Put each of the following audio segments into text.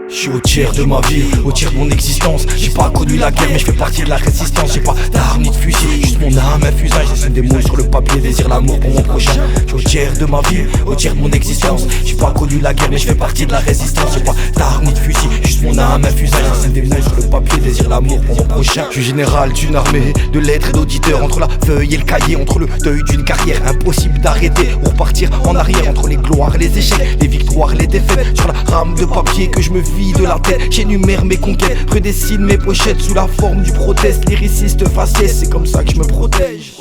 Je suis au tiers de ma vie, au tiers de mon existence. J'ai pas connu la guerre mais je fais partie de la résistance. J'ai pas d'armes ni de fusil, juste mon âme infusée. J'essaie des mots sur le papier, désire l'amour pour mon prochain. Je suis au tiers de ma vie, au tiers de mon existence. J'ai pas connu la guerre mais je fais partie de la résistance. J'ai pas d'armes ni de fusil, juste mon âme infusée. J'essaie des mots sur le papier, désire l'amour pour mon prochain. Je suis général d'une armée de lettres et d'auditeurs. Entre la feuille et le cahier, entre le deuil d'une carrière, impossible d'arrêter ou repartir en arrière. Entre les gloires et les échecs, les victoires et les défaites. Sur la rame de papier que je me vide de la tête, j'énumère mes conquêtes, redessine mes pochettes sous la forme du proteste, lyriciste faciès, c'est comme ça que je me protège.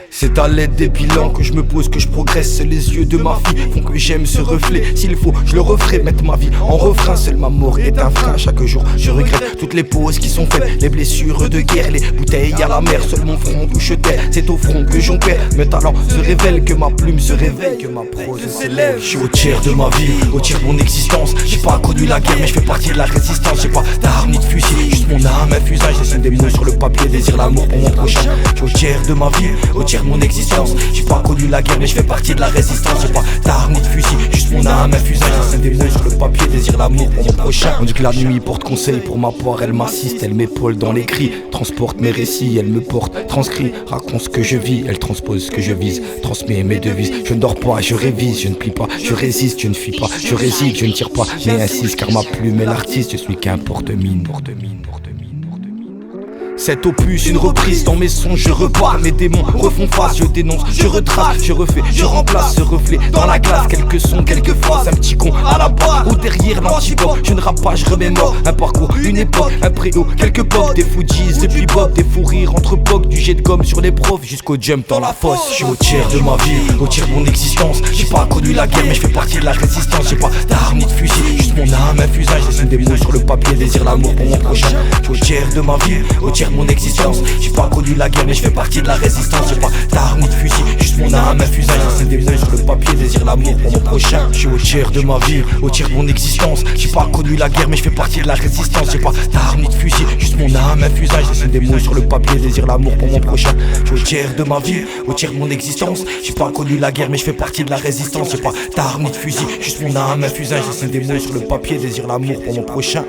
C'est à l'aide des bilans que je me pose, que je progresse. Les yeux de ma fille font que j'aime ce reflet. S'il faut, je le referai, mettre ma vie en refrain. Seule ma mort est un frein. Chaque jour, je regrette toutes les pauses qui sont faites, les blessures de guerre, les bouteilles à la mer. Seul mon front touche terre, c'est au front que j'en perds. Mes talents se révèlent, que ma plume se réveille, que ma prose s'élève. Je suis au tiers de ma vie, au tiers de mon existence. J'ai pas connu la guerre mais je fais partie de la résistance. J'ai pas d'armes ni de fusil, juste mon âme infusée. J'essaie des mots sur le papier, désire l'amour pour mon prochain. Je suis au tiers de ma vie, au tiers de mon existence. J'ai pas connu la guerre mais je fais partie de la résistance. J'ai pas d'armes ni de fusil, juste mon âme infusée. J'essaie des mots sur le papier, désire l'amour pour mon prochain. On dit que la nuit porte conseil, pour ma part elle m'assiste. Elle m'épaule dans les cris, transporte mes récits. Elle me porte, transcrit, raconte ce que je vis. Elle transpose ce que je vise, transmet mes devises. Je ne dors pas, je révise, je ne plie pas, je résiste, je ne fuis pas, je réside, je ne tire pas, mais insiste car ma plume est l'artiste. Je suis qu'un porte-mine. Cet opus, une reprise, dans mes sons je repars. Mes démons refont face, je dénonce, je retrace, je refais, je remplace ce reflet dans la glace. Quelques sons, quelques phrases, un petit con à la barre ou derrière l'antipop. Je ne rappe pas, je remémore un parcours, une époque, un préau, quelques pop, des Fujis, des bebop, des fous rires entre pocs, du jet de gomme sur les profs jusqu'au jump dans la fosse. Je suis au tiers de ma vie, au tiers de mon existence. J'ai pas connu la guerre mais je fais partie de la résistance. J'ai pas d'armes ni de fusil, juste mon âme infusée. J'essaie des mots sur le papier, désire l'amour pour mon prochain. Je suis au tiers de ma vie, au tiers de mon existence. J'ai pas connu la guerre mais je fais partie de la résistance. J'ai pas d'armes ni de fusil, juste mon âme infusée. J'essaie des mots sur le papier, désire l'amour pour mon prochain. Je suis au tiers de ma vie, au tiers de mon existence. J'ai pas connu la guerre mais je fais partie de la résistance. J'ai pas d'armes ni de fusil, juste mon âme infusée. J'essaie des mots sur le papier, désire l'amour pour mon prochain. Je suis au tiers de ma vie, au tiers de mon existence. J'ai pas connu la guerre mais je fais partie de la résistance. J'ai pas d'armes ni de fusil, juste mon âme infusée. J'essaie des mots sur le papier, désire l'amour pour mon prochain.